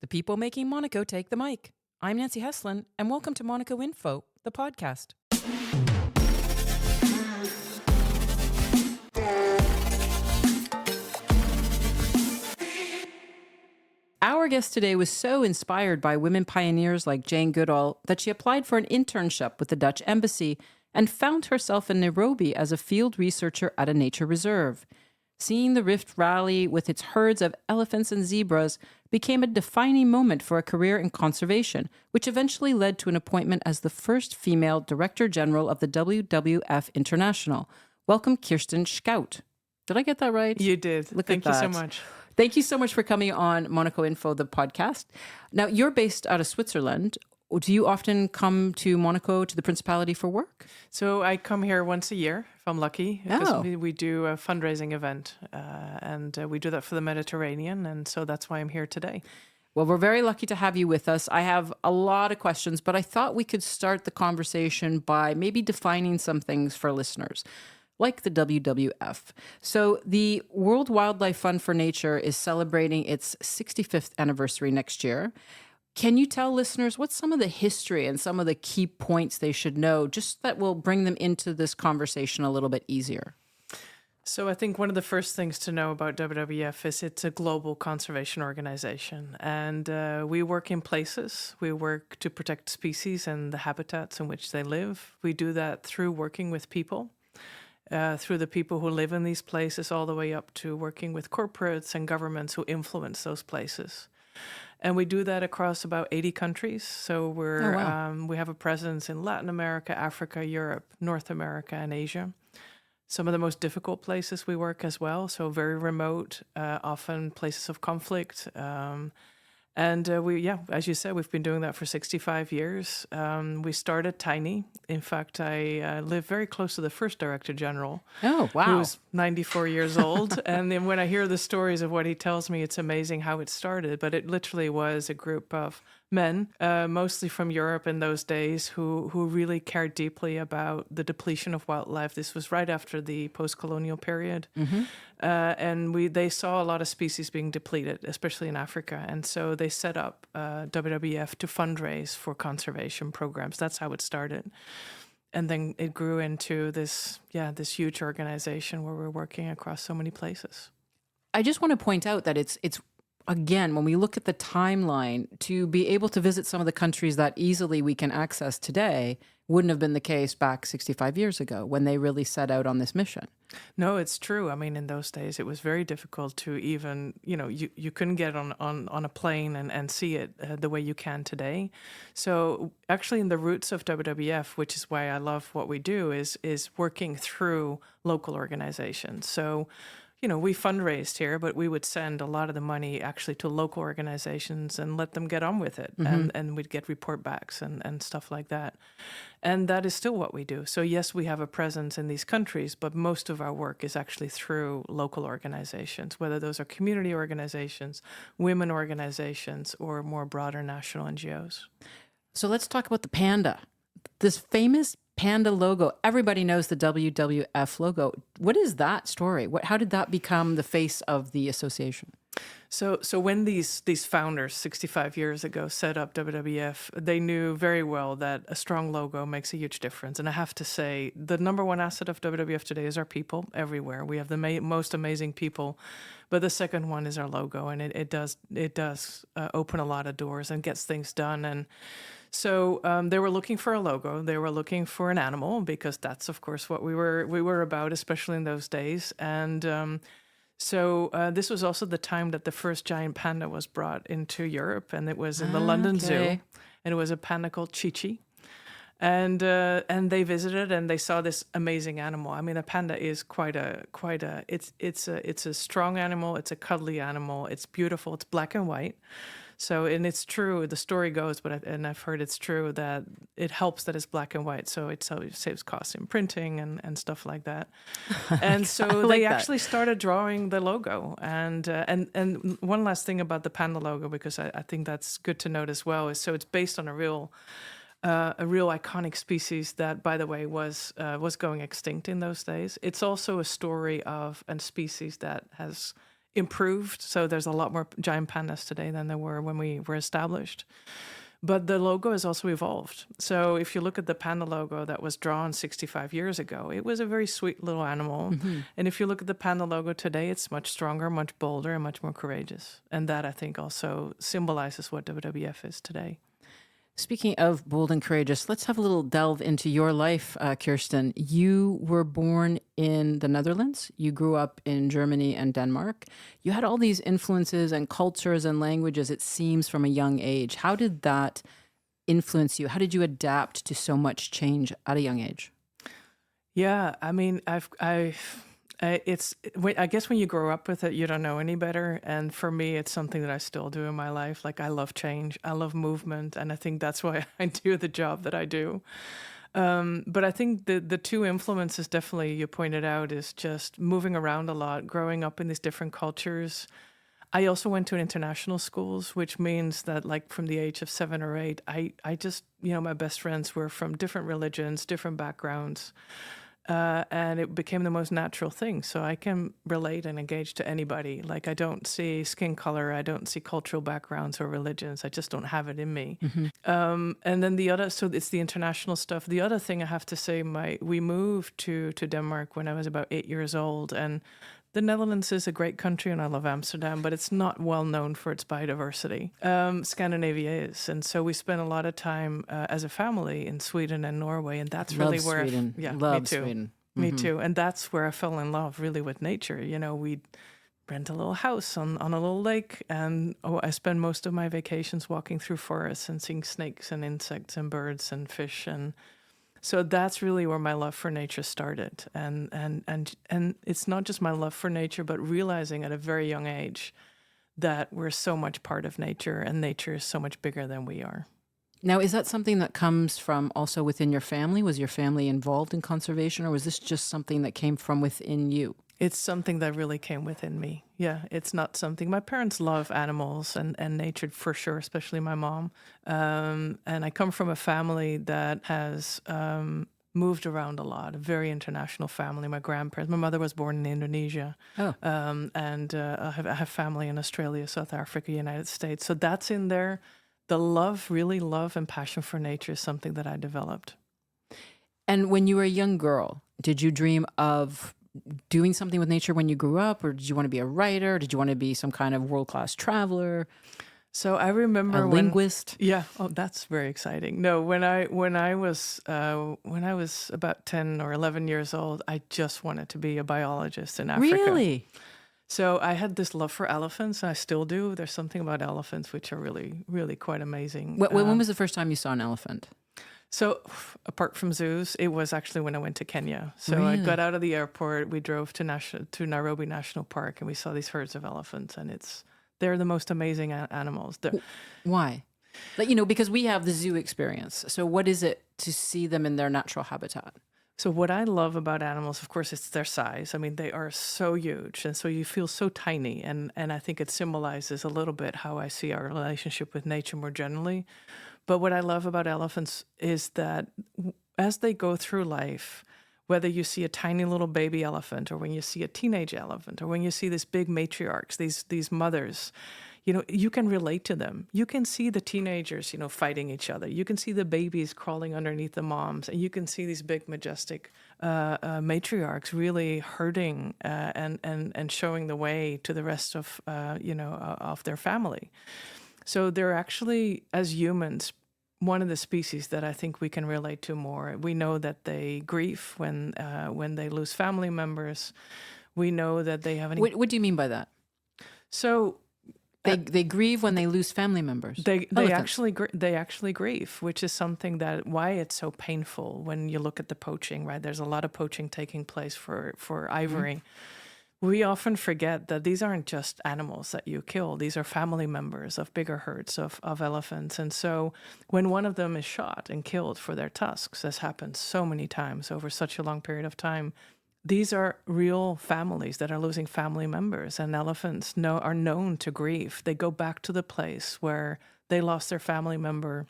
The people making Monaco take the mic. I'm Nancy Heslin, and welcome to Monaco Info, the podcast. Our guest today was so inspired by women pioneers like Jane Goodall that she applied for an internship with the Dutch embassy and found herself in Nairobi as a field researcher at a nature reserve. Seeing the Rift Rally with its herds of elephants and zebras became a defining moment for a career in conservation, which eventually led to an appointment as the first female Director General of the WWF International. Welcome, Kirsten Schuijt. Did I get that right? You did. Thank you so much. Thank you so much for coming on Monaco Info, the podcast. Now, you're based out of Switzerland. Do you often come to Monaco, to the Principality, for work? So I come here once a year, if I'm lucky, because we do a fundraising event, and we do that for the Mediterranean, and so that's why I'm here today. Well, we're very lucky to have you with us. I have a lot of questions, but I thought we could start the conversation by maybe defining some things for listeners, like the WWF. So the World Wildlife Fund for Nature is celebrating its 65th anniversary next year. Can you tell listeners what's some of the history and some of the key points they should know, just that will bring them into this conversation a little bit easier? So I think one of the first things to know about WWF is it's a global conservation organization, and we work in places. We work to protect species and the habitats in which they live. We do that through working with people. Through the people who live in these places, all the way up to working with corporates and governments who influence those places. And we do that across about 80 countries. So we have a presence in Latin America, Africa, Europe, North America, and Asia. Some of the most difficult places we work as well. So very remote, often places of conflict. As you said, we've been doing that for 65 years. We started tiny. In fact, I live very close to the first Director General. Oh, wow. Who's 94 years old. And then when I hear the stories of what he tells me, it's amazing how it started. But it literally was a group of men, mostly from Europe in those days, who really cared deeply about the depletion of wildlife. This was right after the post-colonial period. Mm-hmm. They saw a lot of species being depleted, especially in Africa. And so they set up WWF to fundraise for conservation programs. That's how it started. And then it grew into this huge organization where we're working across so many places. I just want to point out that it's again, when we look at the timeline, to be able to visit some of the countries that easily we can access today wouldn't have been the case back 65 years ago when they really set out on this mission. No, it's true. I mean, in those days, it was very difficult to even, you couldn't get on a plane and see it the way you can today. So actually in the roots of WWF, which is why I love what we do, is working through local organizations. So we fundraised here, but we would send a lot of the money actually to local organizations and let them get on with it. Mm-hmm. And we'd get report backs and stuff like that. And that is still what we do. So yes, we have a presence in these countries, but most of our work is actually through local organizations, whether those are community organizations, women organizations, or more broader national NGOs. So let's talk about the panda. This famous panda logo. Everybody knows the WWF logo. What is that story? How did that become the face of the association? So when these founders 65 years ago set up WWF, they knew very well that a strong logo makes a huge difference. And I have to say, the number one asset of WWF today is our people everywhere. We have the most amazing people, but the second one is our logo, and it does open a lot of doors and gets things done. And so they were looking for a logo. They were looking for an animal because that's, of course, what we were about, especially in those days. And So this was also the time that the first giant panda was brought into Europe, and it was in the London Zoo, and it was a panda called Chi-Chi. And they visited and they saw this amazing animal. I mean, a panda is it's a strong animal. It's a cuddly animal. It's beautiful. It's black and white. So, and it's true, the story goes, and I've heard it's true that it helps that it's black and white. So it saves costs in printing and stuff like that. And so they actually started drawing the logo. And one last thing about the panda logo, because I think that's good to note as well, is so it's based on a real iconic species that, by the way, was going extinct in those days. It's also a story of a species that has improved. So there's a lot more giant pandas today than there were when we were established. But the logo has also evolved. So if you look at the panda logo that was drawn 65 years ago, it was a very sweet little animal. And if you look at the panda logo today, it's much stronger, much bolder, and much more courageous. And that, I think, also symbolizes what WWF is today. Speaking of bold and courageous, let's have a little delve into your life, Kirsten. You were born in the Netherlands. You grew up in Germany and Denmark. You had all these influences and cultures and languages, it seems, from a young age. How did that influence you? How did you adapt to so much change at a young age? Yeah, I mean, I guess when you grow up with it, you don't know any better. And for me, it's something that I still do in my life. Like, I love change, I love movement, and I think that's why I do the job that I do. But I think the two influences, definitely, you pointed out, is just moving around a lot, growing up in these different cultures. I also went to international schools, which means that, like, from the age of 7 or 8, I just, my best friends were from different religions, different backgrounds. And it became the most natural thing. So I can relate and engage to anybody. Like, I don't see skin color, I don't see cultural backgrounds or religions. I just don't have it in me. And then so it's the international stuff. The other thing I have to say, we moved to Denmark when I was about 8 years old. And the Netherlands is a great country, and I love Amsterdam, but it's not well known for its biodiversity. Scandinavia is, and so we spent a lot of time as a family in Sweden and Norway, and that's really where Sweden. Me too. Sweden. Me too, and that's where I fell in love really with nature. We'd rent a little house on a little lake, and I spend most of my vacations walking through forests and seeing snakes and insects and birds and fish and. So that's really where my love for nature started. And it's not just my love for nature, but realizing at a very young age that we're so much part of nature, and nature is so much bigger than we are. Now, is that something that comes from also within your family? Was your family involved in conservation, or was this just something that came from within you? It's something that really came within me. Yeah, it's not something. My parents love animals and nature for sure, especially my mom. And I come from a family that has moved around a lot, a very international family. My mother was born in Indonesia. Oh. And I have family in Australia, South Africa, United States. So that's in there. The love and passion for nature is something that I developed. And when you were a young girl, did you dream of doing something with nature when you grew up, or did you want to be a writer? Did you want to be some kind of world-class traveler? So I remember a linguist. Yeah. Oh, that's very exciting. No, when I was about 10 or 11 years old, I just wanted to be a biologist in Africa. Really? So I had this love for elephants, and I still do. There's something about elephants which are really, really quite amazing. When was the first time you saw an elephant? So apart from zoos, it was actually when I went to Kenya. So Really? I got out of the airport, we drove to Nairobi National Park, and we saw these herds of elephants, and they're the most amazing animals. Why? Because we have the zoo experience. So what is it to see them in their natural habitat? So what I love about animals, of course, it's their size. I mean, they are so huge, and so you feel so tiny. And I think it symbolizes a little bit how I see our relationship with nature more generally. But what I love about elephants is that as they go through life, whether you see a tiny little baby elephant, or when you see a teenage elephant, or when you see these big matriarchs, these mothers, you can relate to them. You can see the teenagers, fighting each other. You can see the babies crawling underneath the moms, and you can see these big, majestic matriarchs really herding and showing the way to the rest of their family. So they're actually, as humans, one of the species that I think we can relate to more. We know that they grieve when they lose family members. We know that they have. What do you mean by that? So they grieve when they lose family members. They actually grieve, which is something why it's so painful when you look at the poaching. Right, there's a lot of poaching taking place for ivory. Mm-hmm. We often forget that these aren't just animals that you kill. These are family members of bigger herds of elephants. And so when one of them is shot and killed for their tusks, as happens so many times over such a long period of time, these are real families that are losing family members. And elephants are known to grieve. They go back to the place where they lost their family member,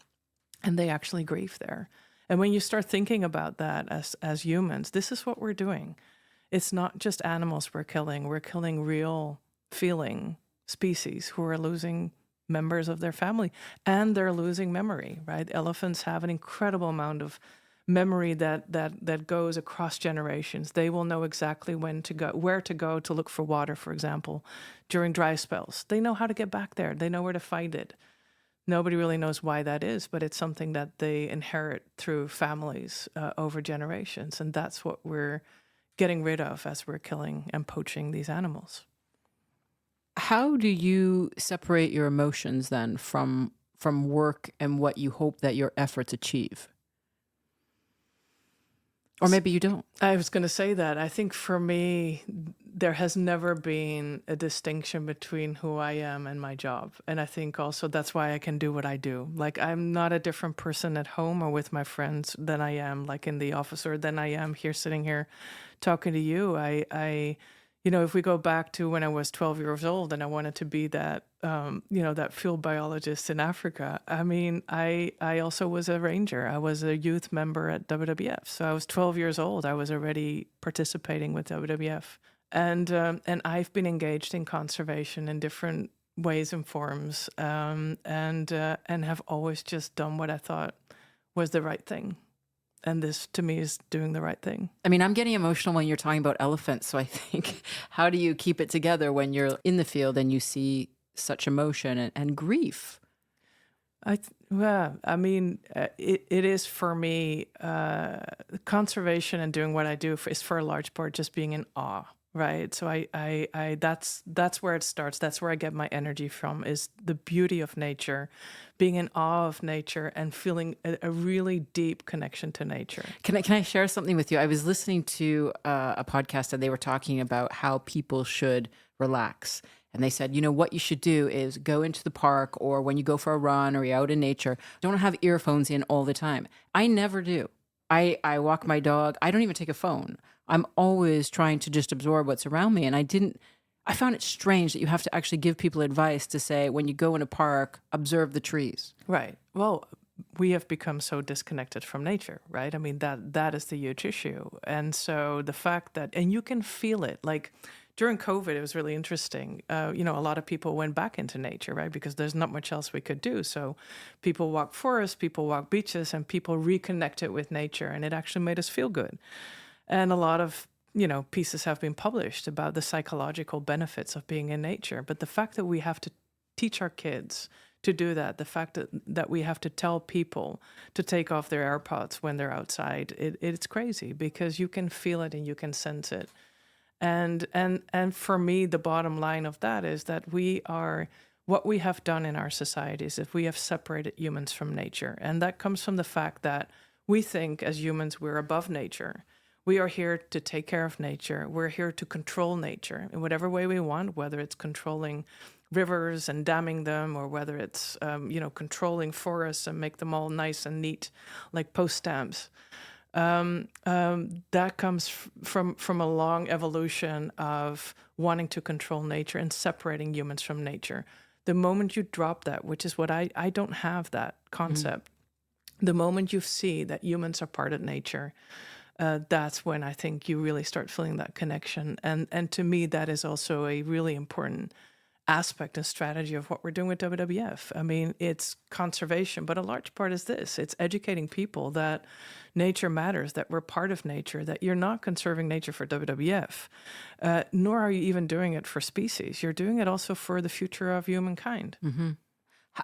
and they actually grieve there. And when you start thinking about that as humans, this is what we're doing. It's not just animals we're killing real feeling species who are losing members of their family, and they're losing memory, right? Elephants have an incredible amount of memory that goes across generations. They will know exactly when to go, where to go to look for water, for example, during dry spells. They know how to get back there. They know where to find it. Nobody really knows why that is, but it's something that they inherit through families over generations. And that's what we're getting rid of as we're killing and poaching these animals. How do you separate your emotions then from work and what you hope that your efforts achieve? Or maybe you don't. I was going to say that. I think for me, there has never been a distinction between who I am and my job. And I think also that's why I can do what I do. Like, I'm not a different person at home or with my friends than I am, like in the office, or than I am here sitting here talking to you. If we go back to when I was 12 years old and I wanted to be that, that field biologist in Africa, I mean, I also was a ranger. I was a youth member at WWF. So I was 12 years old. I was already participating with WWF. And I've been engaged in conservation in different ways and forms, and have always just done what I thought was the right thing. And this, to me, is doing the right thing. I mean, I'm getting emotional when you're talking about elephants. So I think, how do you keep it together when you're in the field and you see such emotion and grief? It is for me, conservation and doing what I do is for a large part just being in awe, right? So that's where it starts. That's where I get my energy from, is the beauty of nature, being in awe of nature and feeling a really deep connection to nature. Can I share something with you? I was listening to a podcast and they were talking about how people should relax. And they said, what you should do is go into the park, or when you go for a run or you're out in nature, don't have earphones in all the time. I never do. I walk my dog. I don't even take a phone. I'm always trying to just absorb what's around me. And I found it strange that you have to actually give people advice to say, when you go in a park, observe the trees. Right. Well, we have become so disconnected from nature, right? I mean, that is the huge issue. And so the fact that, and you can feel it, like during COVID, it was really interesting. A lot of people went back into nature, right? Because there's not much else we could do. So people walk forests, people walk beaches, and people reconnected with nature. And it actually made us feel good. And a lot of pieces have been published about the psychological benefits of being in nature. But the fact that we have to teach our kids to do that, the fact that we have to tell people to take off their AirPods when they're outside, it's crazy, because you can feel it and you can sense it. And for me, the bottom line of that is that what we have done in our societies is we have separated humans from nature. And that comes from the fact that we think as humans we're above nature. We are here to take care of nature. We're here to control nature in whatever way we want, whether it's controlling rivers and damming them, or whether it's controlling forests and make them all nice and neat, like post stamps. That comes from a long evolution of wanting to control nature and separating humans from nature. The moment you drop that, which is what I don't have that concept, the moment you see that humans are part of nature, that's when I think you really start feeling that connection. And to me, that is also a really important aspect and strategy of what we're doing with WWF. I mean, it's conservation, but a large part is this. It's educating people that nature matters, that we're part of nature, that you're not conserving nature for WWF, nor are you even doing it for species. You're doing it also for the future of humankind. Mm-hmm.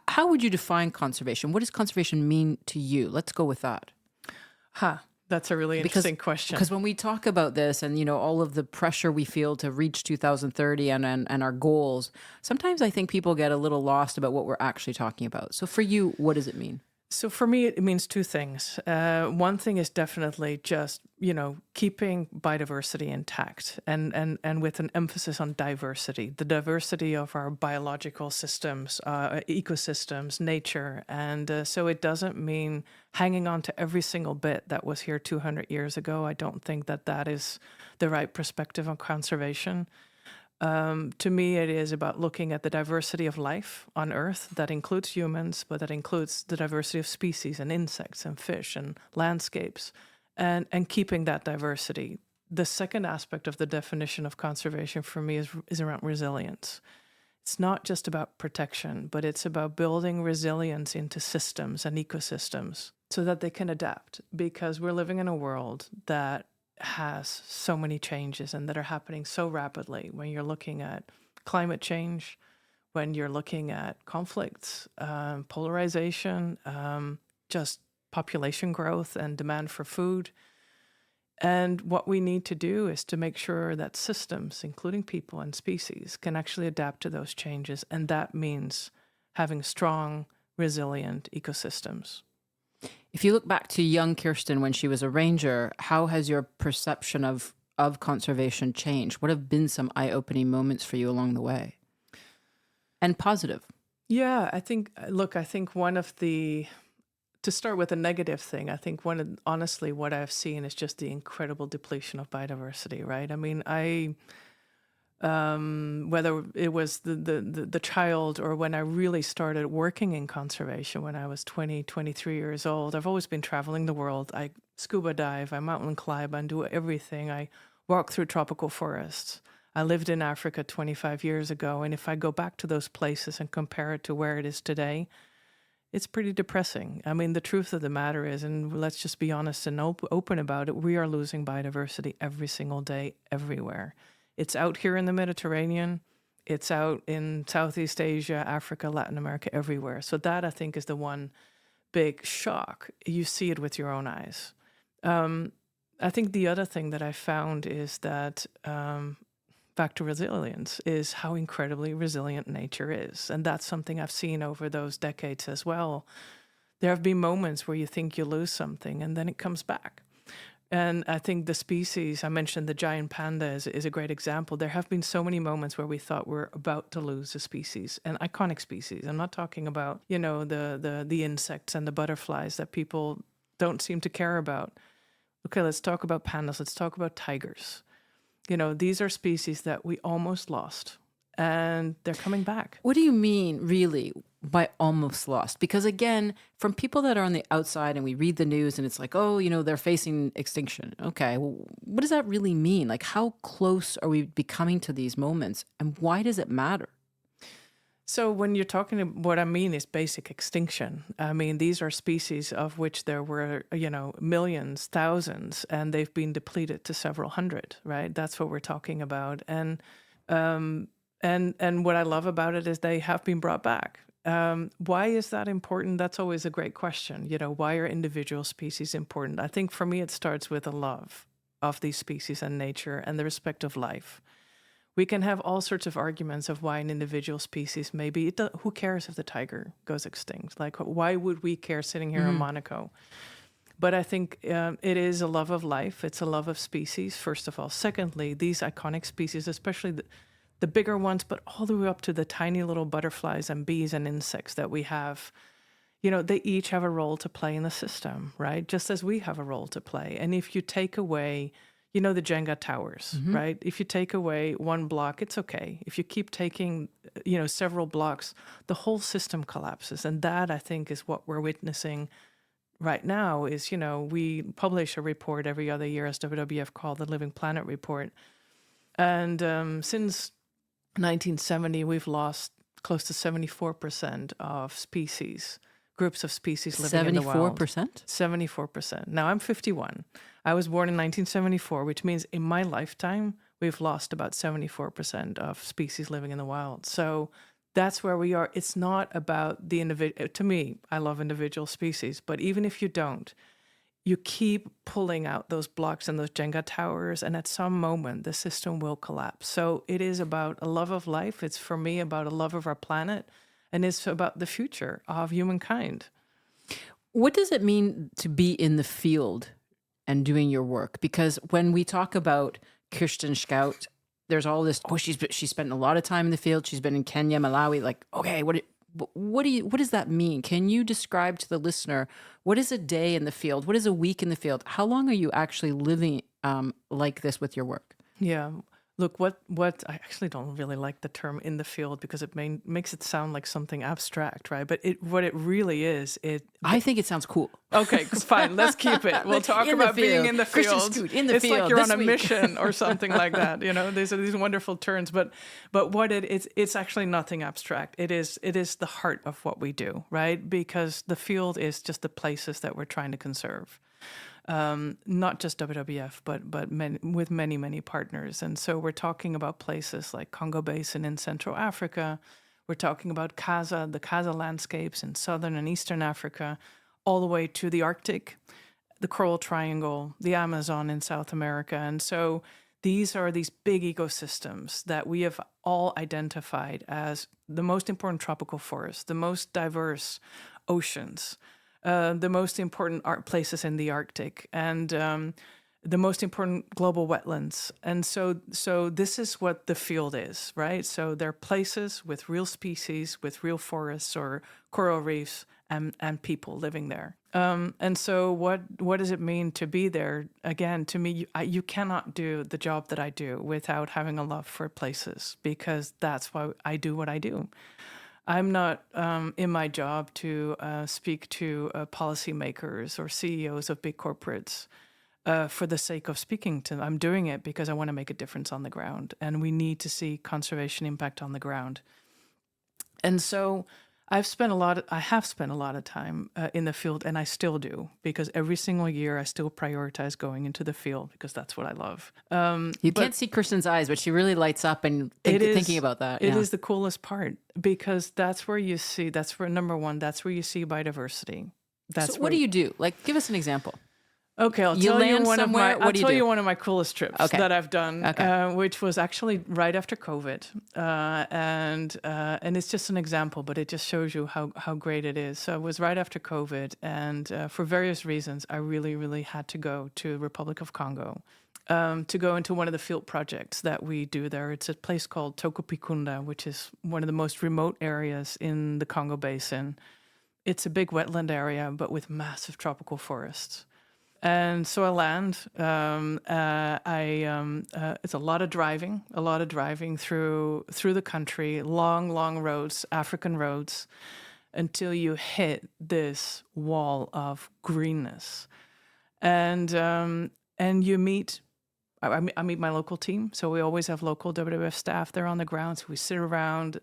How would you define conservation? What does conservation mean to you? Let's go with that. That's a really interesting question. Because when we talk about this and, all of the pressure we feel to reach 2030 and our goals, sometimes I think people get a little lost about what we're actually talking about. So for you, what does it mean? So for me, it means two things. One thing is definitely just, keeping biodiversity intact and with an emphasis on diversity, the diversity of our biological systems, ecosystems, nature. And so it doesn't mean hanging on to every single bit that was here 200 years ago. I don't think that is the right perspective on conservation. To me, it is about looking at the diversity of life on Earth. That includes humans, but that includes the diversity of species and insects and fish and landscapes, and keeping that diversity the second aspect of the definition of conservation for me is around resilience. It's not just about protection, but it's about building resilience into systems and ecosystems so that they can adapt, because we're living in a world that has so many changes and that are happening so rapidly. When you're looking at climate change, when you're looking at conflicts, polarization, just population growth and demand for food. And what we need to do is to make sure that systems, including people and species, can actually adapt to those changes. And that means having strong, resilient ecosystems. If you look back to young Kirsten when she was a ranger, how has your perception of conservation changed? What have been some eye-opening moments for you along the way? And positive. Yeah, I think one of the, to start with a negative thing, I think honestly, what I've seen is just the incredible depletion of biodiversity, right? I mean, whether it was the child or when I really started working in conservation when I was 23 years old, I've always been traveling the world. I scuba dive, I mountain climb, I do everything. I walk through tropical forests. I lived in Africa 25 years ago, and if I go back to those places and compare it to where it is today, it's pretty depressing. I mean, the truth of the matter is, and let's just be honest and open about it, we are losing biodiversity every single day, everywhere. It's out here in the Mediterranean. It's out in Southeast Asia, Africa, Latin America, everywhere. So that, I think, is the one big shock. You see it with your own eyes. I think the other thing that I found is that, back to resilience, is how incredibly resilient nature is. And that's something I've seen over those decades as well. There have been moments where you think you lose something and then it comes back. And I think the species, I mentioned the giant panda is a great example. There have been so many moments where we thought we're about to lose a species, an iconic species. I'm not talking about, the insects and the butterflies that people don't seem to care about. Okay, let's talk about pandas. Let's talk about tigers. These are species that we almost lost, and they're coming back. What do you mean, really, by almost lost? Because again, from people that are on the outside and we read the news and it's like, oh, they're facing extinction. Okay, well, what does that really mean? Like, how close are we becoming to these moments, and why does it matter? So when you're talking, what I mean is basic extinction. I mean, these are species of which there were, millions, thousands, and they've been depleted to several hundred, right? That's what we're talking about. And what I love about it is they have been brought back. Why is that important? That's always a great question. Why are individual species important? I think for me, it starts with a love of these species and nature and the respect of life. We can have all sorts of arguments of why an individual species maybe, who cares if the tiger goes extinct? Like, why would we care sitting here in Monaco? But I think it is a love of life. It's a love of species, first of all. Secondly, these iconic species, especially the bigger ones, but all the way up to the tiny little butterflies and bees and insects that we have, they each have a role to play in the system, right? Just as we have a role to play. And if you take away, the Jenga towers, right? If you take away one block, it's okay. If you keep taking, several blocks, the whole system collapses. And that, I think, is what we're witnessing right now is, we publish a report every other year as WWF called the Living Planet Report. And since 1970, we've lost close to 74% of species, groups of species living in the wild. 74%? 74%. Now, I'm 51. I was born in 1974, which means in my lifetime, we've lost about 74% of species living in the wild. So that's where we are. It's not about the individual. To me, I love individual species, but even if you don't, you keep pulling out those blocks and those Jenga towers, and at some moment, the system will collapse. So it is about a love of life. It's, for me, about a love of our planet, and it's about the future of humankind. What does it mean to be in the field and doing your work? Because when we talk about Kirsten Schuijt, there's all this, she's spent a lot of time in the field. She's been in Kenya, Malawi. Like, okay, what does that mean? Can you describe to the listener, what is a day in the field? What is a week in the field? How long are you actually living like this with your work? Yeah. Look, what I actually don't really like the term in the field because it makes it sound like something abstract, right? But what it really is, I think it sounds cool. okay, fine, let's keep it. We'll talk In the about being field. in the Kirsten field. Schuijt, in the It's like field you're this on a week. mission or something like that. You know, these are these wonderful terms, but what it's actually nothing abstract. It is the heart of what we do, right? Because the field is just the places that we're trying to conserve. Not just WWF, but with many partners. And so we're talking about places like Congo Basin in Central Africa. We're talking about the Kaza landscapes in Southern and Eastern Africa, all the way to the Arctic, the Coral Triangle, the Amazon in South America. And so these are these big ecosystems that we have all identified as the most important tropical forests, the most diverse oceans, the most important places in the Arctic, and the most important global wetlands. And so this is what the field is, right? So they're places with real species, with real forests or coral reefs, and people living there. And so what does it mean to be there? Again, to me, you cannot do the job that I do without having a love for places, because that's why I do what I do. I'm not in my job to speak to policymakers or CEOs of big corporates for the sake of speaking to them. I'm doing it because I want to make a difference on the ground, and we need to see conservation impact on the ground. And so I have spent a lot of time in the field, and I still do, because every single year I still prioritize going into the field because that's what I love. You can't see Kirsten's eyes, but she really lights up and thinking about that. It is the coolest part, because that's where you see, number one, that's where you see biodiversity. So what do you do? Like, give us an example. Okay, I'll tell you one of my coolest trips that I've done, which was actually right after COVID, and it's just an example, but it just shows you how great it is. So it was right after COVID, and for various reasons, I really had to go to Republic of Congo to go into one of the field projects that we do there. It's a place called Tokopikunda, which is one of the most remote areas in the Congo Basin. It's a big wetland area, but with massive tropical forests. And so I land. It's a lot of driving through the country, long roads, African roads, until you hit this wall of greenness, and you meet. I meet my local team, so we always have local WWF staff there on the ground. So we sit around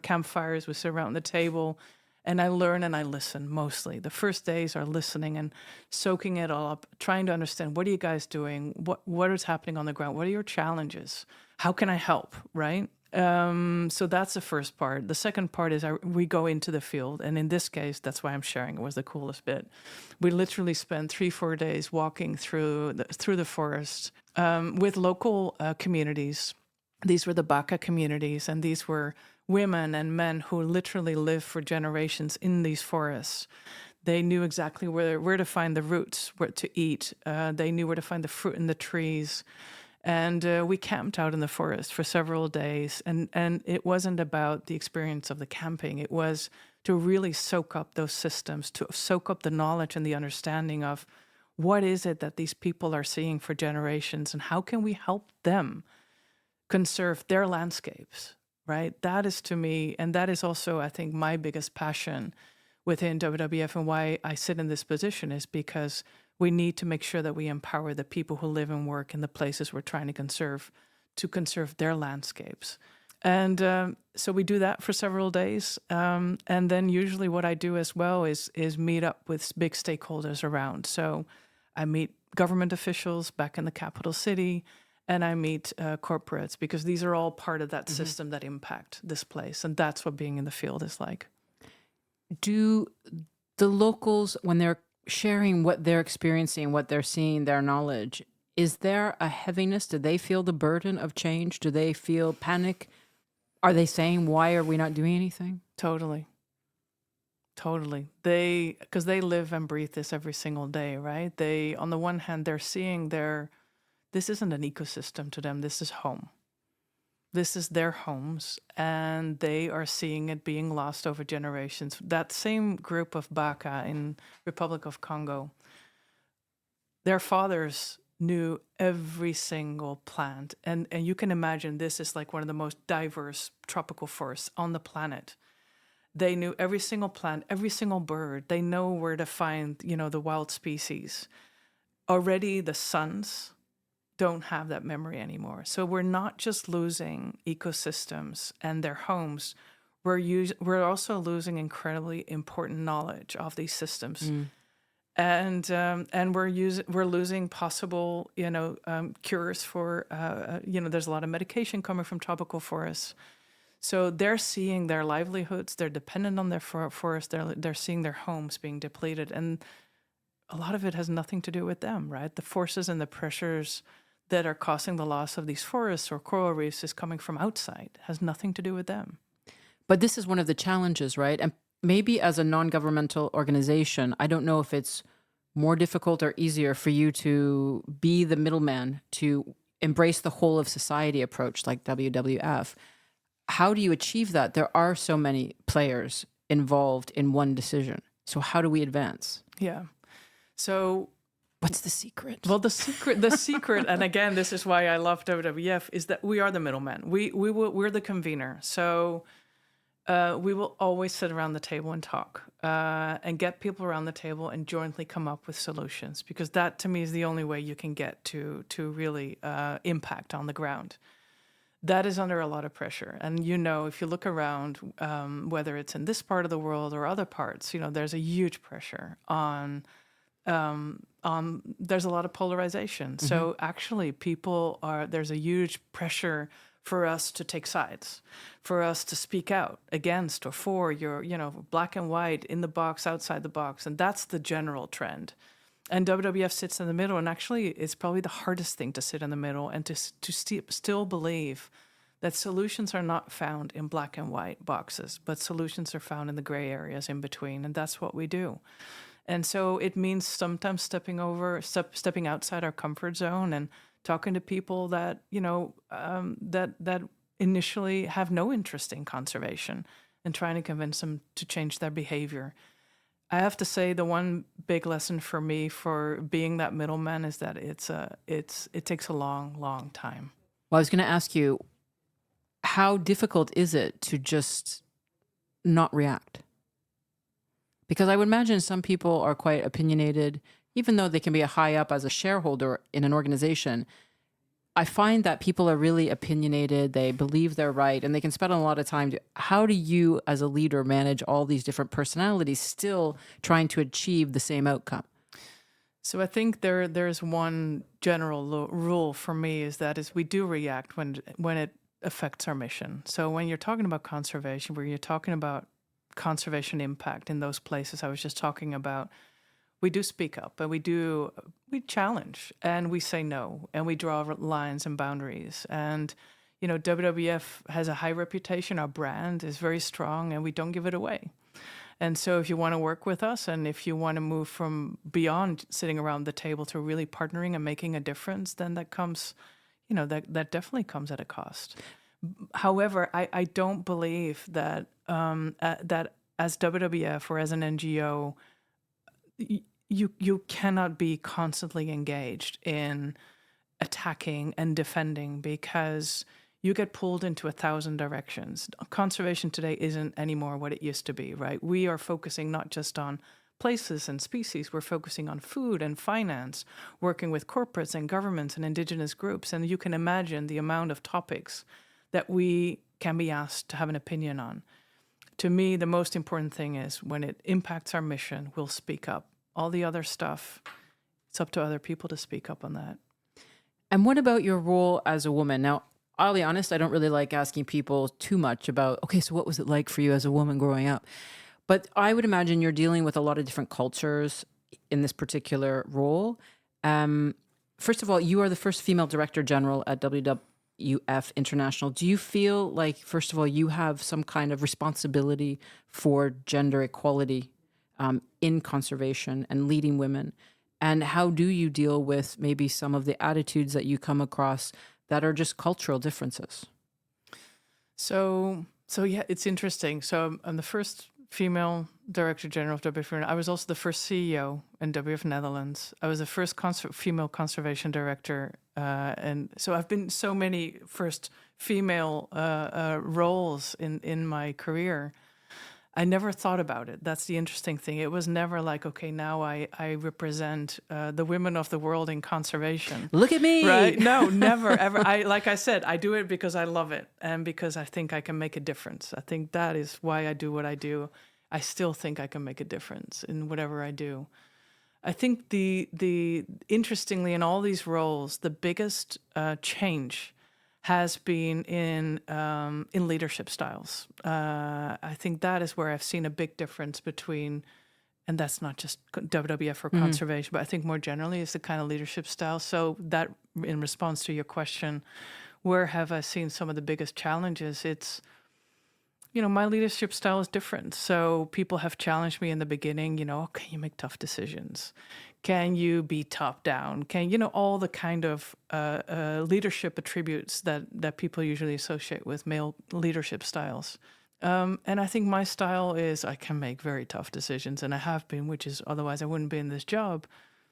campfires, we sit around the table. And I learn and I listen mostly. The first days are listening and soaking it all up, trying to understand, what are you guys doing? What is happening on the ground? What are your challenges? How can I help, right? So that's the first part. The second part is we go into the field. And in this case, that's why I'm sharing. It was the coolest bit. We literally spent 3-4 days walking through the forest with local communities. These were the Baka communities, and these were women and men who literally lived for generations in these forests. They knew exactly where to find the roots, where to eat. They knew where to find the fruit in the trees. And we camped out in the forest for several days. And it wasn't about the experience of the camping. It was to really soak up those systems, to soak up the knowledge and the understanding of what is it that these people are seeing for generations, and how can we help them conserve their landscapes, right? That is, to me, and that is also, I think, my biggest passion within WWF, and why I sit in this position, is because we need to make sure that we empower the people who live and work in the places we're trying to conserve their landscapes. And so we do that for several days. And then usually what I do as well is meet up with big stakeholders around. So I meet government officials back in the capital city, and I meet corporates, because these are all part of that system that impact this place. And that's what being in the field is like. Do the locals, when they're sharing what they're experiencing, what they're seeing, their knowledge, is there a heaviness? Do they feel the burden of change? Do they feel panic? Are they saying, why are we not doing anything? Totally. Because they live and breathe this every single day, right? They, on the one hand, they're seeing this isn't an ecosystem to them. This is home. This is their homes, and they are seeing it being lost over generations. That same group of Baka in Republic of Congo, their fathers knew every single plant. And you can imagine this is like one of the most diverse tropical forests on the planet. They knew every single plant, every single bird. They know where to find, the wild species. Already the sons don't have that memory anymore. So we're not just losing ecosystems and their homes. We're also losing incredibly important knowledge of these systems. And we're losing possible cures for there's a lot of medication coming from tropical forests. So they're seeing their livelihoods, they're dependent on their forest, they're seeing their homes being depleted, and a lot of it has nothing to do with them, right? The forces and the pressures that are causing the loss of these forests or coral reefs is coming from outside. It has nothing to do with them. But this is one of the challenges, right? And maybe as a non-governmental organization, I don't know if it's more difficult or easier for you to be the middleman, to embrace the whole of society approach like WWF. How do you achieve that? There are so many players involved in one decision. So how do we advance? Yeah. So what's the secret? Well, the secret, and again, this is why I love WWF, is that we are the middleman. We're the convener. So we will always sit around the table and talk and get people around the table and jointly come up with solutions, because that to me is the only way you can get to really impact on the ground. That is under a lot of pressure. And, if you look around, whether it's in this part of the world or other parts, there's a huge pressure on there's a lot of polarization. Mm-hmm. So actually there's a huge pressure for us to take sides, for us to speak out against or for your, black and white, in the box, outside the box. And that's the general trend. And WWF sits in the middle, and actually it's probably the hardest thing to sit in the middle and to still believe that solutions are not found in black and white boxes, but solutions are found in the gray areas in between, and that's what we do. And so it means sometimes stepping outside our comfort zone and talking to people that, that initially have no interest in conservation, and trying to convince them to change their behavior. I have to say the one big lesson for me for being that middleman is that it takes a long, long time. Well, I was going to ask you, how difficult is it to just not react? Because I would imagine some people are quite opinionated, even though they can be a high up as a shareholder in an organization. I find that people are really opinionated, they believe they're right, and they can spend a lot of time. How do you, as a leader, manage all these different personalities still trying to achieve the same outcome? So I think there's one general rule for me is we do react when it affects our mission. So when you're talking about conservation, where you're talking about conservation impact in those places I was just talking about, we do speak up, and we challenge, and we say no, and we draw lines and boundaries. And, WWF has a high reputation. Our brand is very strong, and we don't give it away. And so if you want to work with us, and if you want to move from beyond sitting around the table to really partnering and making a difference, then that comes, that definitely comes at a cost. However, I don't believe that that as WWF or as an NGO, you cannot be constantly engaged in attacking and defending, because you get pulled into 1,000 directions. Conservation today isn't anymore what it used to be, right? We are focusing not just on places and species, we're focusing on food and finance, working with corporates and governments and indigenous groups. And you can imagine the amount of topics that we can be asked to have an opinion on. To me, the most important thing is when it impacts our mission, we'll speak up. All the other stuff, it's up to other people to speak up on that. And what about your role as a woman? Now, I'll be honest, I don't really like asking people too much about, okay, so what was it like for you as a woman growing up? But I would imagine you're dealing with a lot of different cultures in this particular role. First of all, you are the first female director general at WWF International. Do you feel like, first of all, you have some kind of responsibility for gender equality in conservation and leading women? And how do you deal with maybe some of the attitudes that you come across that are just cultural differences? So yeah, it's interesting. So I'm the first female director general of WWF. I was also the first CEO in WWF Netherlands. I was the first female conservation director. And so I've been so many first female roles in my career. I never thought about it. That's the interesting thing. It was never like, okay, now I represent the women of the world in conservation. Look at me. Right? No, never, ever. Like I said, I do it because I love it and because I think I can make a difference. I think that is why I do what I do. I still think I can make a difference in whatever I do. I think the interestingly, in all these roles, the biggest change has been in leadership styles. I think that is where I've seen a big difference between, and that's not just WWF or conservation, but I think more generally is the kind of leadership style. So that, in response to your question, where have I seen some of the biggest challenges? It's, my leadership style is different. So people have challenged me in the beginning, can you make tough decisions? Can you be top down? Can, all the kind of leadership attributes that people usually associate with male leadership styles. And I think my style is I can make very tough decisions, and I have been, which is otherwise I wouldn't be in this job.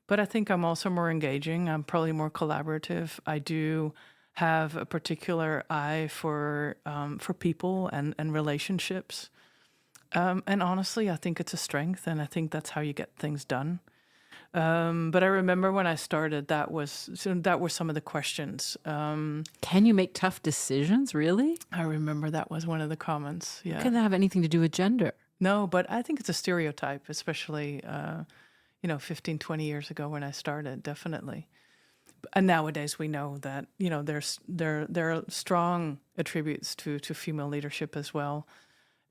But I think I'm also more engaging. I'm probably more collaborative. I do have a particular eye for people and relationships. And honestly, I think it's a strength, and I think that's how you get things done. But I remember when I started, that were some of the questions. Can you make tough decisions, really? I remember that was one of the comments. Yeah. Can that have anything to do with gender? No, but I think it's a stereotype, especially 15, 20 years ago when I started, definitely. And nowadays we know that there are strong attributes to female leadership as well.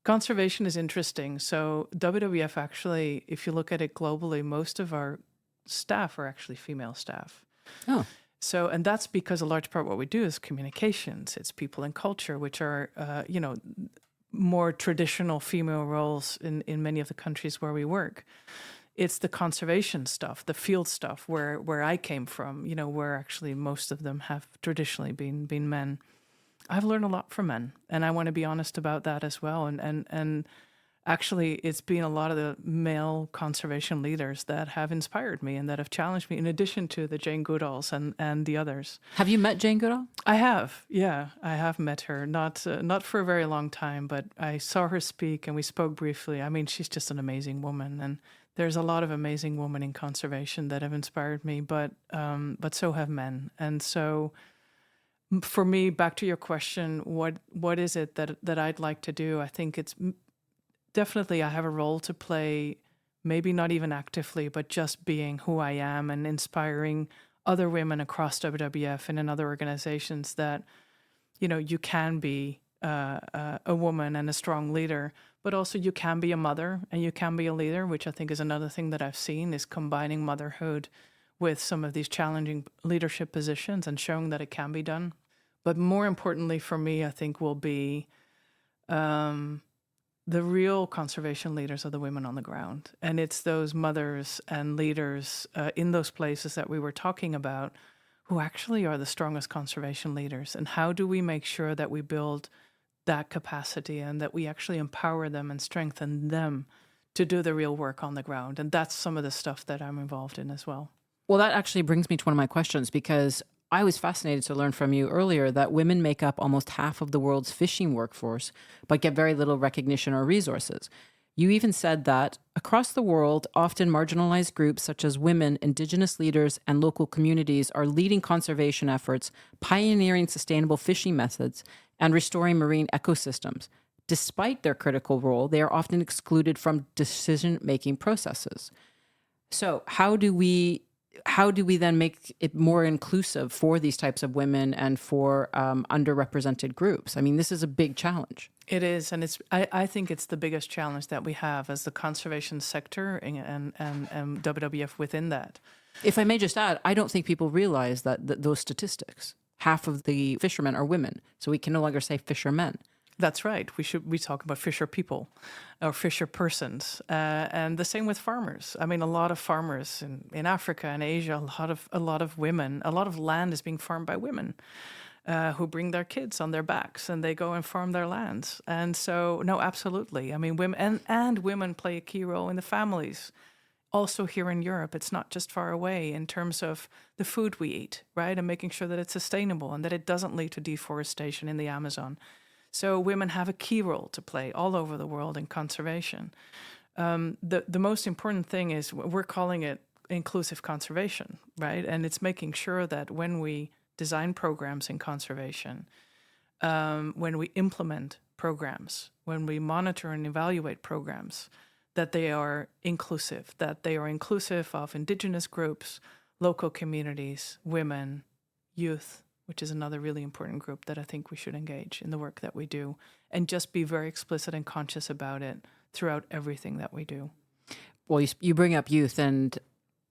Conservation is interesting. So WWF actually, if you look at it globally, most of our staff are actually female staff. Oh. So, and that's because a large part of what we do is communications. It's people and culture, which are, more traditional female roles in many of the countries where we work. It's the conservation stuff, the field stuff, where I came from, where actually most of them have traditionally been men. I've learned a lot from men, and I want to be honest about that as well. And actually, it's been a lot of the male conservation leaders that have inspired me and that have challenged me, in addition to the Jane Goodalls and the others. Have you met Jane Goodall? I have, yeah. I have met her, not for a very long time, but I saw her speak, and we spoke briefly. I mean, she's just an amazing woman, and there's a lot of amazing women in conservation that have inspired me, but so have men. And so for me, back to your question, what is it that I'd like to do? I think it's definitely I have a role to play, maybe not even actively, but just being who I am and inspiring other women across WWF and in other organizations that, you can be a woman and a strong leader, but also you can be a mother and you can be a leader, which I think is another thing that I've seen is combining motherhood with some of these challenging leadership positions and showing that it can be done. But more importantly for me, I think will be the real conservation leaders are the women on the ground. And it's those mothers and leaders in those places that we were talking about who actually are the strongest conservation leaders. And how do we make sure that we build that capacity and that we actually empower them and strengthen them to do the real work on the ground? And that's some of the stuff that I'm involved in as well. Well, that actually brings me to one of my questions, because I was fascinated to learn from you earlier that women make up almost half of the world's fishing workforce, but get very little recognition or resources. You even said that across the world, often marginalized groups such as women, indigenous leaders, and local communities are leading conservation efforts, pioneering sustainable fishing methods, and restoring marine ecosystems. Despite their critical role, they are often excluded from decision-making processes. So how do we then make it more inclusive for these types of women and for underrepresented groups? I mean, this is a big challenge. It is, and I think it's the biggest challenge that we have as the conservation sector and WWF within that. If I may just add, I don't think people realize that those statistics, half of the fishermen are women, so we can no longer say fishermen. That's right. We talk about fisher people or fisher persons, and the same with farmers. I mean, a lot of farmers in Africa and Asia, a lot of women, a lot of land is being farmed by women. who bring their kids on their backs and they go and farm their lands. And so, no, absolutely. I mean, women and women play a key role in the families. Also here in Europe, it's not just far away in terms of the food we eat, right? And making sure that it's sustainable and that it doesn't lead to deforestation in the Amazon. So women have a key role to play all over the world in conservation. The most important thing is we're calling it inclusive conservation, right? And it's making sure that when we design programs in conservation, when we implement programs, when we monitor and evaluate programs, that they are inclusive of indigenous groups, local communities, women, youth, which is another really important group that I think we should engage in the work that we do, and just be very explicit and conscious about it throughout everything that we do. Well, you bring up youth, and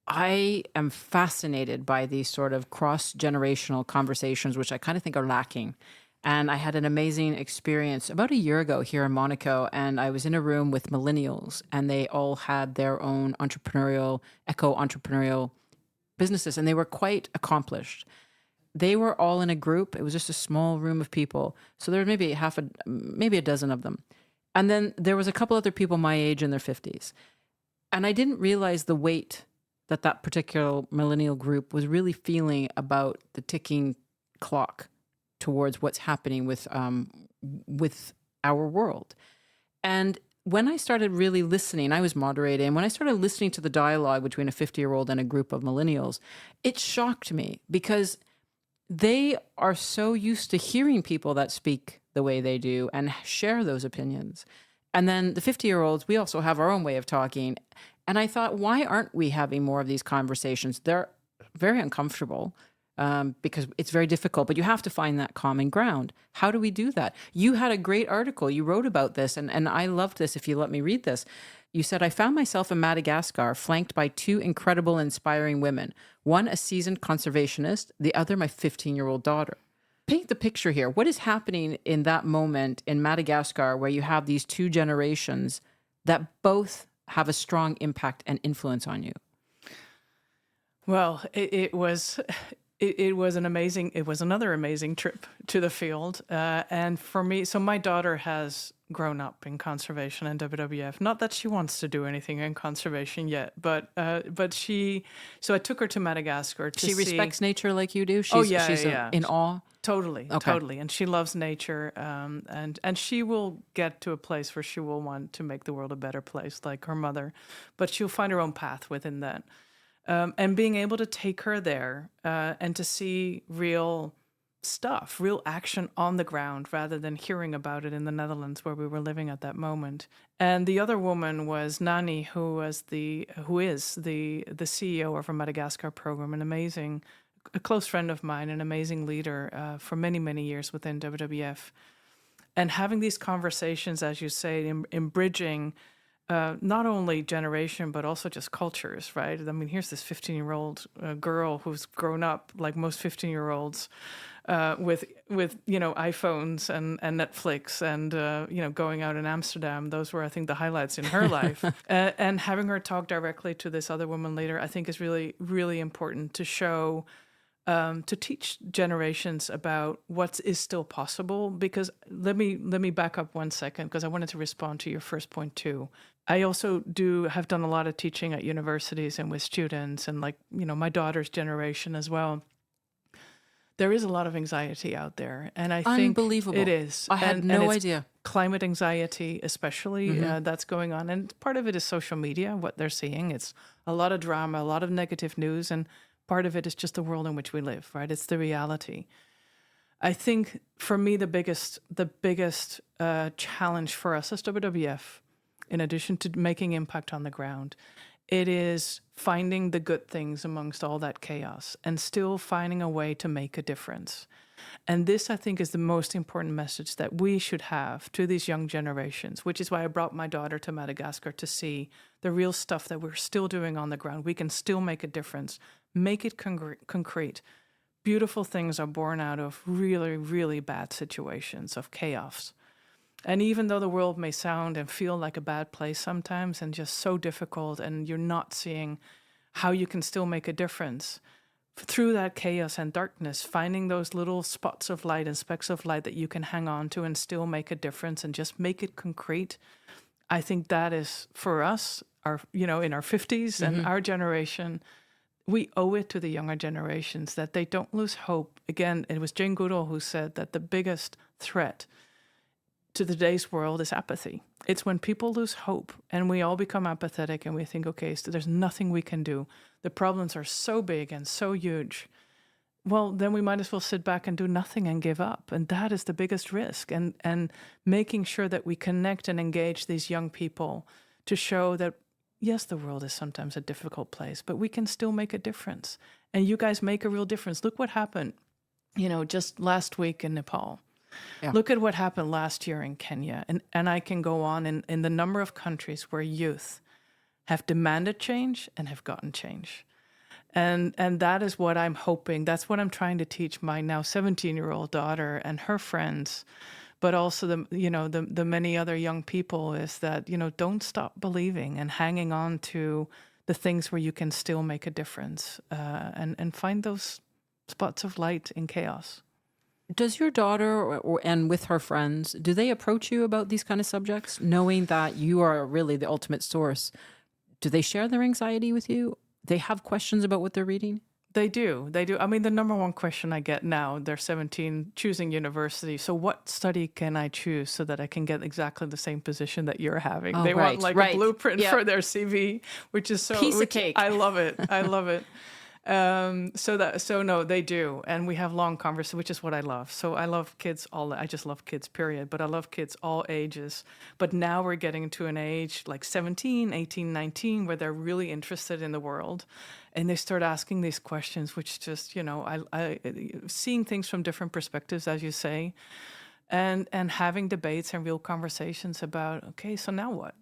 I am fascinated by these sort of cross-generational conversations, which I kind of think are lacking. And I had an amazing experience about a year ago here in Monaco, and I was in a room with millennials, and they all had their own entrepreneurial, eco-entrepreneurial businesses, and they were quite accomplished. They were all in a group. It was just a small room of people. So there were maybe a dozen of them. And then there was a couple other people my age in their 50s. And I didn't realize the weight that particular millennial group was really feeling about the ticking clock towards what's happening with our world. And when I started really listening, I was moderating, when I started listening to the dialogue between a 50-year-old and a group of millennials, it shocked me because they are so used to hearing people that speak the way they do and share those opinions. And then the 50-year-olds, we also have our own way of talking. And I thought, why aren't we having more of these conversations? They're very uncomfortable because it's very difficult, but you have to find that common ground. How do we do that? You had a great article. You wrote about this, and I loved this, if you let me read this. You said, I found myself in Madagascar flanked by two incredible, inspiring women. One, a seasoned conservationist, the other, my 15-year-old daughter. Paint the picture here. What is happening in that moment in Madagascar where you have these two generations that both have a strong impact and influence on you? Well, it was another amazing trip to the field. And for me, so my daughter has grown up in conservation and WWF. Not that she wants to do anything in conservation yet, but so I took her to Madagascar to see. She respects nature like you do? She's in awe? Totally, okay. Totally. And she loves nature. And she will get to a place where she will want to make the world a better place like her mother, but she'll find her own path within that. And being able to take her there and to see real stuff, real action on the ground, rather than hearing about it in the Netherlands where we were living at that moment. And the other woman was Nani, who is the CEO of our Madagascar program, a close friend of mine, an amazing leader for many, many years within WWF. And having these conversations, as you say, in bridging not only generation, but also just cultures, right? I mean, here's this 15-year-old girl who's grown up like most 15-year-olds with iPhones and Netflix and going out in Amsterdam. Those were, I think, the highlights in her life. And having her talk directly to this other woman later, I think is really, really important to show, to teach generations about what is still possible. Because let me back up 1 second, because I wanted to respond to your first point too. I also have done a lot of teaching at universities and with students and my daughter's generation as well. There is a lot of anxiety out there, and I think unbelievable. It is. I had no idea. Climate anxiety, especially, that's going on, and part of it is social media. What they're seeing, it's a lot of drama, a lot of negative news, and part of it is just the world in which we live. Right? It's the reality. I think for me, the biggest challenge for us as WWF, in addition to making impact on the ground, it is finding the good things amongst all that chaos and still finding a way to make a difference. And this, I think, is the most important message that we should have to these young generations, which is why I brought my daughter to Madagascar to see the real stuff that we're still doing on the ground. We can still make a difference, make it concrete. Beautiful things are born out of really, really bad situations of chaos. And even though the world may sound and feel like a bad place sometimes and just so difficult, and you're not seeing how you can still make a difference, through that chaos and darkness, finding those little spots of light and specks of light that you can hang on to and still make a difference and just make it concrete. I think that is for us, in our 50s and our generation, we owe it to the younger generations that they don't lose hope. Again, it was Jane Goodall who said that the biggest threat to today's world is apathy. It's when people lose hope and we all become apathetic and we think, okay, so there's nothing we can do. The problems are so big and so huge. Well, then we might as well sit back and do nothing and give up. And that is the biggest risk. And making sure that we connect and engage these young people to show that, yes, the world is sometimes a difficult place, but we can still make a difference. And you guys make a real difference. Look what happened, just last week in Nepal. Yeah. Look at what happened last year in Kenya. And I can go on in the number of countries where youth have demanded change and have gotten change. And that is what I'm hoping. That's what I'm trying to teach my now 17-year-old daughter and her friends, but also the many other young people, is that, don't stop believing and hanging on to the things where you can still make a difference, and find those spots of light in chaos. Does your daughter and with her friends, do they approach you about these kind of subjects, knowing that you are really the ultimate source? Do they share their anxiety with you? They have questions about what they're reading? They do. I mean, the number one question I get now, they're 17, choosing university. So what study can I choose so that I can get exactly the same position that you're having? They want a blueprint for their CV, which is so... Piece of cake. I love it. I love it. So no, they do. And we have long conversations, which is what I love. So I love kids I just love kids, period. But I love kids all ages. But now we're getting to an age like 17, 18, 19, where they're really interested in the world. And they start asking these questions, which just, I seeing things from different perspectives, as you say, and having debates and real conversations about, okay, so now what?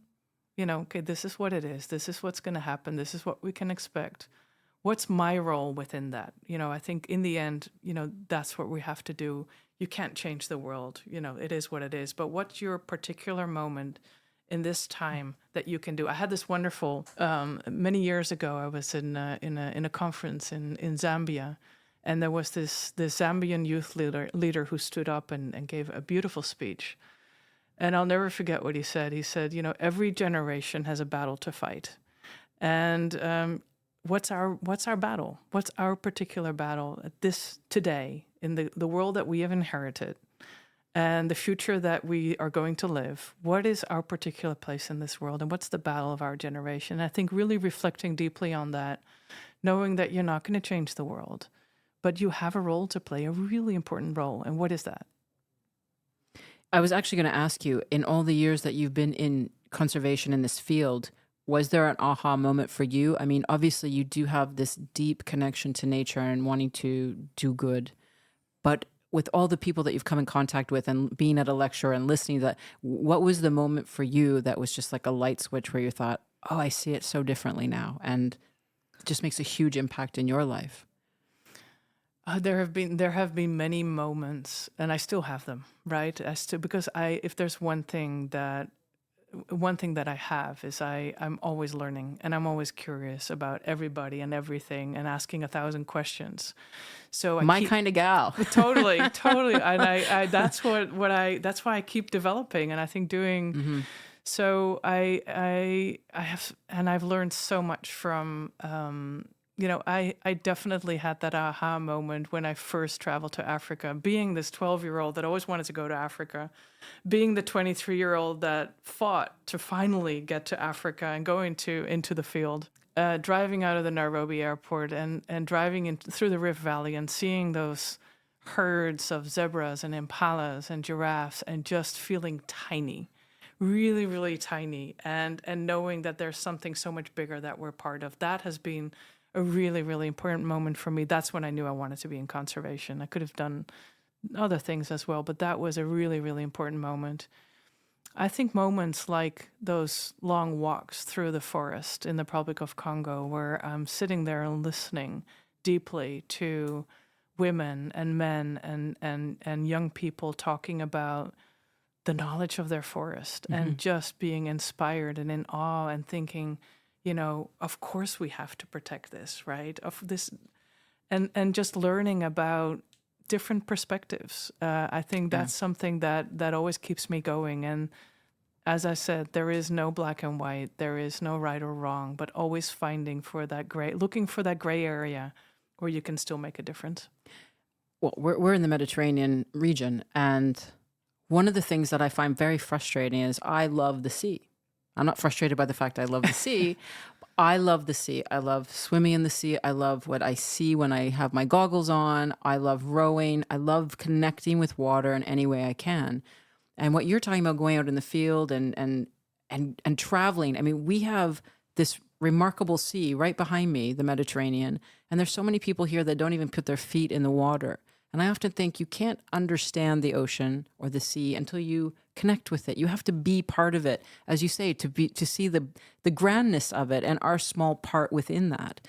Okay, this is what it is. This is what's going to happen. This is what we can expect. What's my role within that? I think in the end, that's what we have to do. You can't change the world. It is what it is. But what's your particular moment in this time that you can do? I had this wonderful, many years ago, I was in a conference in Zambia, and there was this Zambian youth leader who stood up and gave a beautiful speech. And I'll never forget what he said. He said, every generation has a battle to fight. And what's our battle? What's our particular battle today in the world that we have inherited and the future that we are going to live? What is our particular place in this world, and what's the battle of our generation? I think really reflecting deeply on that, knowing that you're not going to change the world, but you have a role to play, a really important role. And what is that? I was actually going to ask you, in all the years that you've been in conservation in this field, was there an aha moment for you? I mean, obviously you do have this deep connection to nature and wanting to do good, but with all the people that you've come in contact with and being at a lecture and listening to that, what was the moment for you that was just like a light switch where you thought, oh, I see it so differently now, and it just makes a huge impact in your life? There have been many moments, and I still have them, right? Because if there's one thing that I have is I'm always learning, and I'm always curious about everybody and everything and asking 1,000 questions. So kind of gal. Totally. And that's that's why I keep developing, and I think doing. Mm-hmm. So I have, and I've learned so much from. I definitely had that aha moment when I first traveled to Africa, being this 12-year-old that always wanted to go to Africa, being the 23-year-old that fought to finally get to Africa and go into the field, driving out of the Nairobi airport and driving through the Rift Valley and seeing those herds of zebras and impalas and giraffes and just feeling tiny, really, really tiny, and knowing that there's something so much bigger that we're part of. That has been a really, really important moment for me. That's when I knew I wanted to be in conservation. I could have done other things as well, but that was a really, really important moment. I think moments like those long walks through the forest in the Republic of Congo, where I'm sitting there and listening deeply to women and men and young people talking about the knowledge of their forest, mm-hmm. and just being inspired and in awe and thinking, of course we have to protect this, right? and just learning about different perspectives. I think that's something that always keeps me going. And as I said, there is no black and white, there is no right or wrong, but always looking for that gray area where you can still make a difference. Well, we're in the Mediterranean region, and one of the things that I find very frustrating is I love the sea. I'm not frustrated by the fact I love the sea. I love the sea. I love swimming in the sea. I love what I see when I have my goggles on. I love rowing. I love connecting with water in any way I can. And what you're talking about, going out in the field and traveling. I mean, we have this remarkable sea right behind me, the Mediterranean, and there's so many people here that don't even put their feet in the water. And I often think you can't understand the ocean or the sea until you connect with it. You have to be part of it, as you say, to see the grandness of it and our small part within that.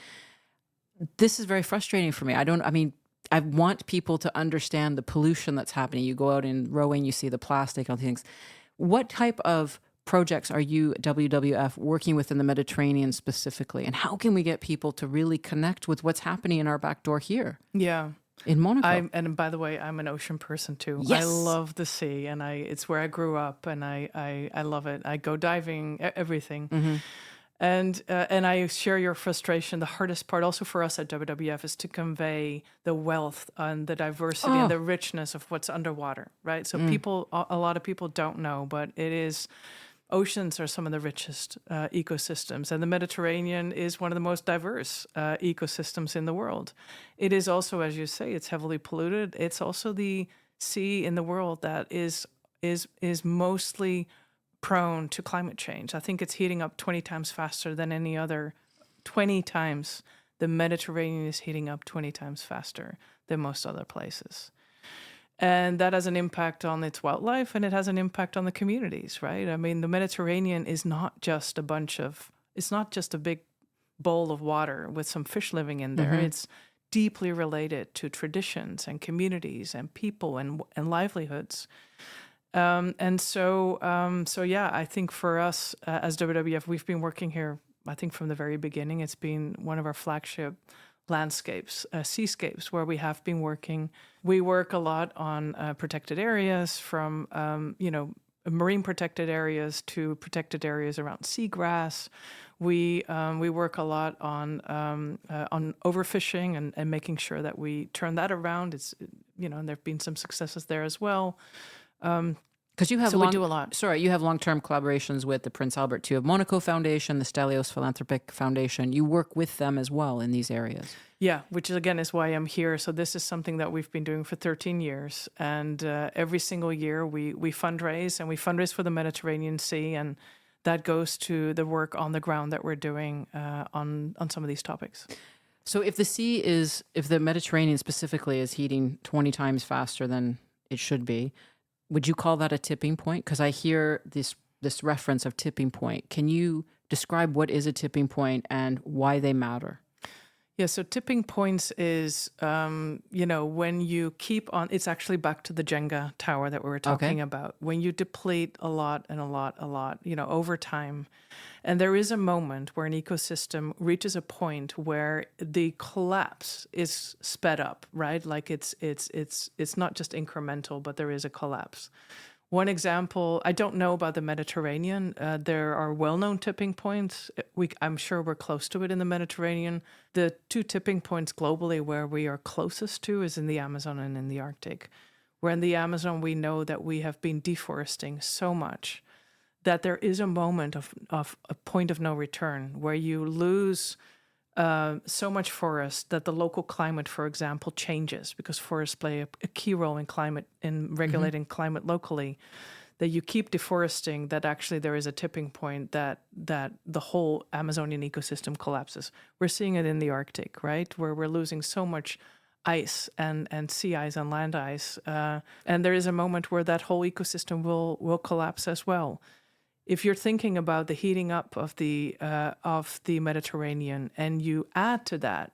This is very frustrating for me. I want people to understand the pollution that's happening. You go out in rowing, you see the plastic and things. What type of projects are you at WWF working with in the Mediterranean specifically? And how can we get people to really connect with what's happening in our back door here? Yeah. In Monaco. And by the way, I'm an ocean person too. Yes. I love the sea, and it's where I grew up, and I love it. I go diving, everything. Mm-hmm. And I share your frustration. The hardest part also for us at WWF is to convey the wealth and the diversity and the richness of what's underwater, right? So a lot of people don't know, but oceans are some of the richest ecosystems, and the Mediterranean is one of the most diverse ecosystems in the world. It is also, as you say, it's heavily polluted. It's also the sea in the world that is mostly prone to climate change. I think it's heating up 20 times faster than any other. 20 times. The Mediterranean is heating up 20 times faster than most other places. And that has an impact on its wildlife, and it has an impact on the communities, right? I mean, the Mediterranean is not just it's not just a big bowl of water with some fish living in there. Mm-hmm. It's deeply related to traditions and communities and people and livelihoods. So I think for us as WWF, we've been working here, I think from the very beginning. It's been one of our flagship landscapes, seascapes, where we have been working. We work a lot on protected areas, from marine protected areas to protected areas around seagrass. We work a lot on overfishing and making sure that we turn that around. And there've been some successes there as well. Because you have we do a lot. Sorry, you have long-term collaborations with the Prince Albert II of Monaco Foundation, the Stelios Philanthropic Foundation. You work with them as well in these areas. Yeah, which again is why I'm here. So this is something that we've been doing for 13 years, and every single year we fundraise, and we fundraise for the Mediterranean Sea, and that goes to the work on the ground that we're doing on some of these topics. So if the Mediterranean specifically is heating 20 times faster than it should be, would you call that a tipping point? Because I hear this reference of tipping point. Can you describe what is a tipping point and why they matter? Yeah, so tipping points is, when you keep on, it's actually back to the Jenga tower that we were talking about. When you deplete a lot, over time. And there is a moment where an ecosystem reaches a point where the collapse is sped up, right? Like it's not just incremental, but there is a collapse. One example, I don't know about the Mediterranean. There are well-known tipping points. I'm sure we're close to it in the Mediterranean. The two tipping points globally where we are closest to is in the Amazon and in the Arctic. Where in the Amazon, we know that we have been deforesting so much that there is a moment of a point of no return where you lose so much forest that the local climate, for example, changes, because forests play a key role in regulating climate locally. That you keep deforesting, that actually there is a tipping point that the whole Amazonian ecosystem collapses. We're seeing it in the Arctic, right, where we're losing so much ice and sea ice and land ice, and there is a moment where that whole ecosystem will collapse as well. If you're thinking about the heating up of the Mediterranean, and you add to that,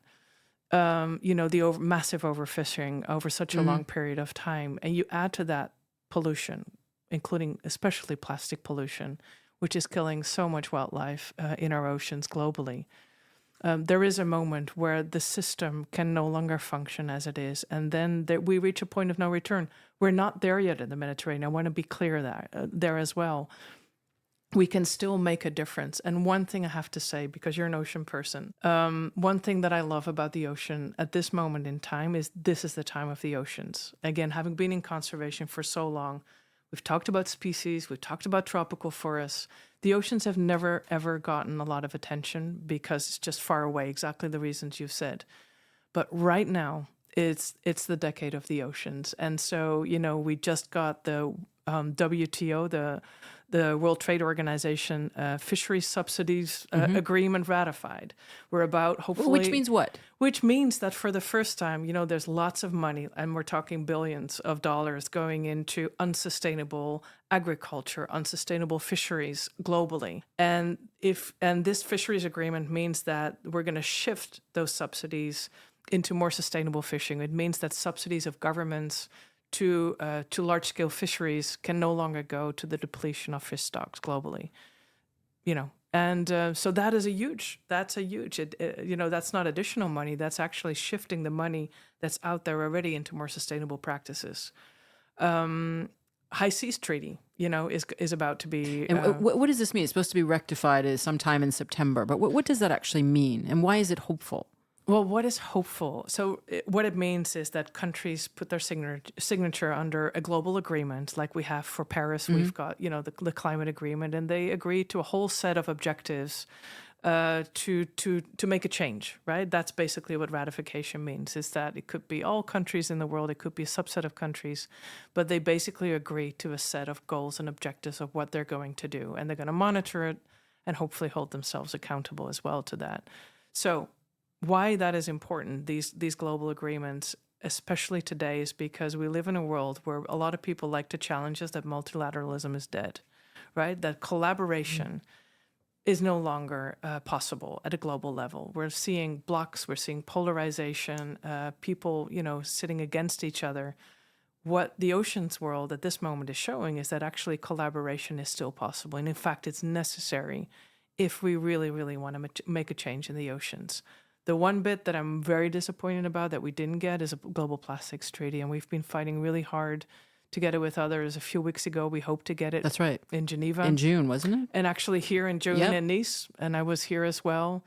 the massive overfishing over such a long period of time, and you add to that pollution, including especially plastic pollution, which is killing so much wildlife in our oceans globally, There is a moment where the system can no longer function as it is, and then we reach a point of no return. We're not there yet in the Mediterranean. I want to be clear that there as well. We can still make a difference. And one thing I have to say, because you're an ocean person, one thing that I love about the ocean at this moment in time is this is the time of the oceans. Again, having been in conservation for so long, we've talked about species, we've talked about tropical forests. The oceans have never, ever gotten a lot of attention because it's just far away, exactly the reasons you've said. But right now, it's the decade of the oceans. And so, we just got the WTO, the World Trade Organization fisheries subsidies agreement ratified. We're about hopefully... Which means what? Which means that for the first time, there's lots of money, and we're talking billions of dollars going into unsustainable agriculture, unsustainable fisheries globally. And this fisheries agreement means that we're going to shift those subsidies into more sustainable fishing. It means that subsidies of governments to large-scale fisheries can no longer go to the depletion of fish stocks globally, And so that's a huge, that's not additional money. That's actually shifting the money that's out there already into more sustainable practices. High Seas Treaty, is about to be... And what does this mean? It's supposed to be rectified sometime in September, but what does that actually mean? And why is it hopeful? Well, what is hopeful? So what it means is that countries put their signature under a global agreement, like we have for Paris. We've got, the climate agreement, and they agree to a whole set of objectives to make a change, right? That's basically what ratification means, is that it could be all countries in the world, it could be a subset of countries, but they basically agree to a set of goals and objectives of what they're going to do, and they're going to monitor it and hopefully hold themselves accountable as well to that. So why that is important, these global agreements, especially today, is because we live in a world where a lot of people like to challenge us that multilateralism is dead, right? That collaboration is no longer possible at a global level. We're seeing blocks, we're seeing polarization, people, sitting against each other. What the oceans world at this moment is showing is that actually collaboration is still possible. And in fact, it's necessary if we really, really want to make a change in the oceans. The one bit that I'm very disappointed about that we didn't get is a global plastics treaty, and we've been fighting really hard to get it with others. A few weeks ago, we hoped to get it. That's right. In Geneva. In June, wasn't it? And actually here in June in Nice, and I was here as well,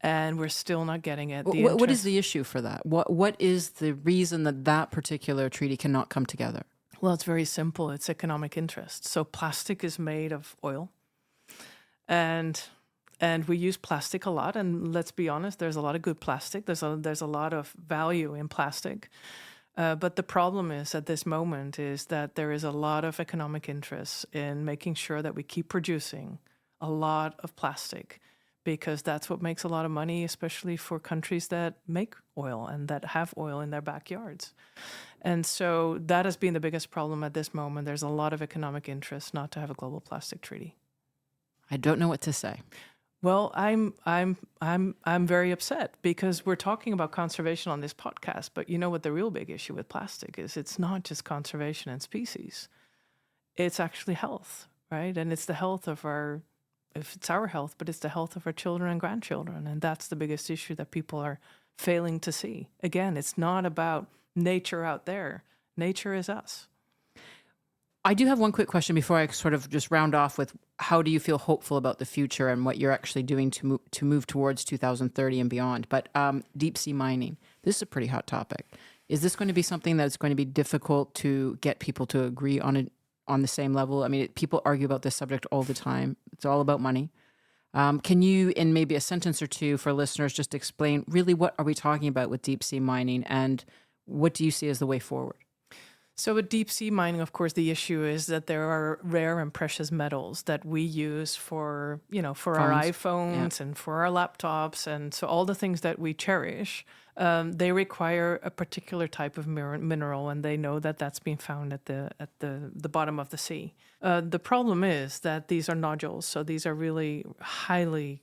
and we're still not getting it. What is the issue for that? What is the reason that particular treaty cannot come together? Well, it's very simple. It's economic interest. So plastic is made of oil, and we use plastic a lot, and let's be honest, there's a lot of good plastic. There's a lot of value in plastic. But the problem is at this moment is that there is a lot of economic interest in making sure that we keep producing a lot of plastic, because that's what makes a lot of money, especially for countries that make oil and that have oil in their backyards. And so that has been the biggest problem at this moment. There's a lot of economic interest not to have a global plastic treaty. I don't know what to say. Well, I'm very upset because we're talking about conservation on this podcast, but you know what the real big issue with plastic is? It's not just conservation and species. It's actually health, right? And it's the health of if it's our health, but it's the health of our children and grandchildren. And that's the biggest issue that people are failing to see. Again, it's not about nature out there. Nature is us. I do have one quick question before I sort of just round off with how do you feel hopeful about the future and what you're actually doing to move towards 2030 and beyond. But deep sea mining, this is a pretty hot topic. Is this going to be something that's going to be difficult to get people to agree on the same level? I mean, people argue about this subject all the time. It's all about money. Can you, in maybe a sentence or two for listeners, just explain really what are we talking about with deep sea mining and what do you see as the way forward? So with deep sea mining, of course, the issue is that there are rare and precious metals that we use for our iPhones and for our laptops. And so all the things that we cherish, they require a particular type of mineral, and they know that that's being found at the bottom of the sea. The problem is that these are nodules. So these are really highly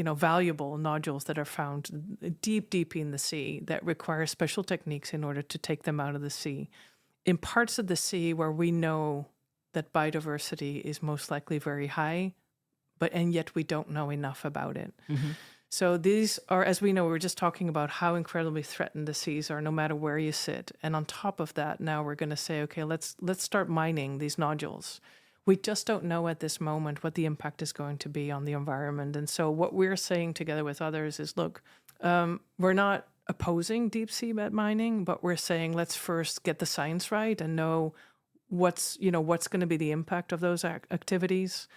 valuable nodules that are found deep in the sea that require special techniques in order to take them out of the sea. In parts of the sea where we know that biodiversity is most likely very high, and yet we don't know enough about it. So these are, as we know, we were just talking about how incredibly threatened the seas are, no matter where you sit. And on top of that, now we're going to say, okay, let's start mining these nodules. We just don't know at this moment what the impact is going to be on the environment. And so what we're saying together with others is, look, we're not opposing deep sea mining, but we're saying let's first get the science right and know what's going to be the impact of those activities.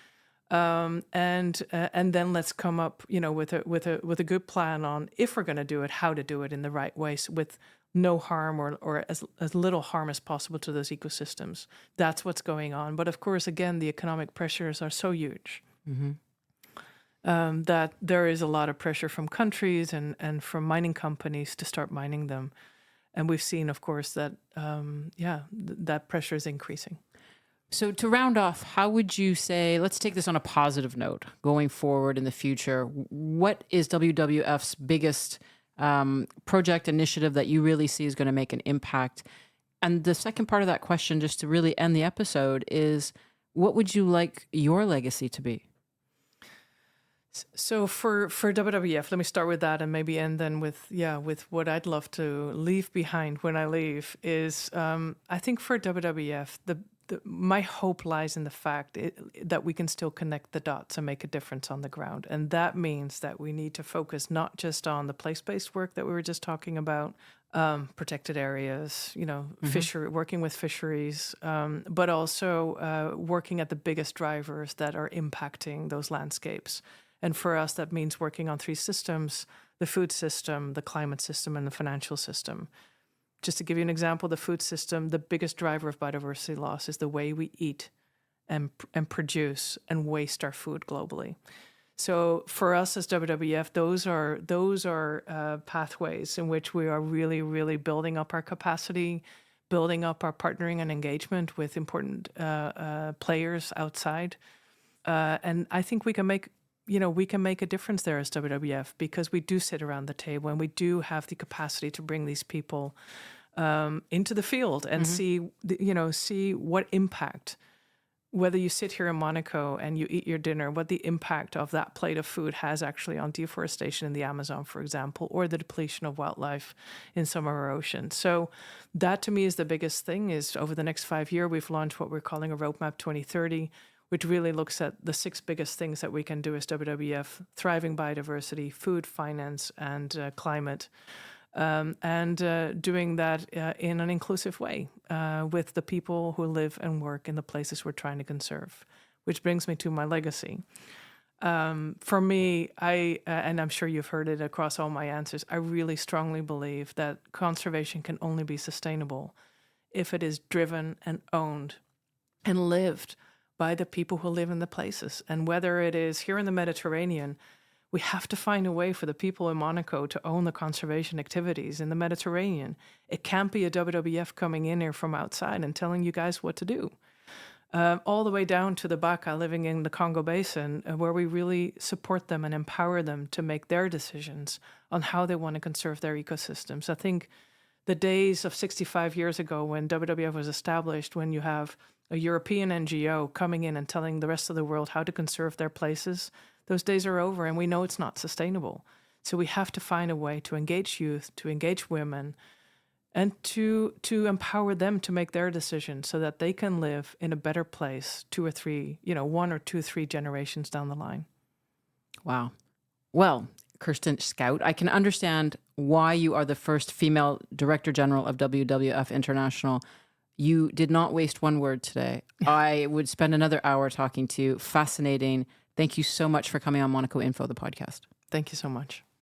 And then let's come up, with a good plan on, if we're going to do it, how to do it in the right way, with no harm or as little harm as possible to those ecosystems. That's what's going on. But of course, again, the economic pressures are so huge that there is a lot of pressure from countries and from mining companies to start mining them. And we've seen, of course, that that pressure is increasing. So to round off, how would you say, let's take this on a positive note, going forward in the future, what is WWF's biggest project initiative that you really see is going to make an impact? And the second part of that question, just to really end the episode, is what would you like your legacy to be? So for WWF, let me start with that and maybe end then with what I'd love to leave behind when I leave is, I think for WWF, my hope lies in the fact that we can still connect the dots and make a difference on the ground. And that means that we need to focus not just on the place-based work that we were just talking about, protected areas, working with fisheries, but also working at the biggest drivers that are impacting those landscapes. And for us, that means working on three systems: the food system, the climate system, and the financial system. Just to give you an example, the food system, the biggest driver of biodiversity loss is the way we eat and produce and waste our food globally. So for us as WWF, those are pathways in which we are really, really building up our capacity, building up our partnering and engagement with important players outside. And I think we can make a difference there as WWF, because we do sit around the table and we do have the capacity to bring these people into the field and see what impact, whether you sit here in Monaco and you eat your dinner, what the impact of that plate of food has actually on deforestation in the Amazon, for example, or the depletion of wildlife in some of our oceans. So that to me is the biggest thing. Is over the next 5 years, we've launched what we're calling a Roadmap 2030, which really looks at the 6 biggest things that we can do as WWF: thriving biodiversity, food, finance, and climate. Doing that in an inclusive way with the people who live and work in the places we're trying to conserve, which brings me to my legacy. For me, and I'm sure you've heard it across all my answers, I really strongly believe that conservation can only be sustainable if it is driven and owned and lived by the people who live in the places. And whether it is here in the Mediterranean, we have to find a way for the people in Monaco to own the conservation activities in the Mediterranean. It can't be a WWF coming in here from outside and telling you guys what to do. All the way down to the Baka living in the Congo Basin, where we really support them and empower them to make their decisions on how they want to conserve their ecosystems. I think the days of 65 years ago when WWF was established, when you have a European NGO coming in and telling the rest of the world how to conserve their places, those days are over, and we know it's not sustainable. So we have to find a way to engage youth, to engage women, and to empower them to make their decisions so that they can live in a better place 2 or 3, 1 or 2, 3 generations down the line. Wow. Well, Kirsten Schuijt, I can understand why you are the first female Director General of WWF International. You did not waste one word today. I would spend another hour talking to you. Fascinating. Thank you so much for coming on Monaco Info, the podcast. Thank you so much.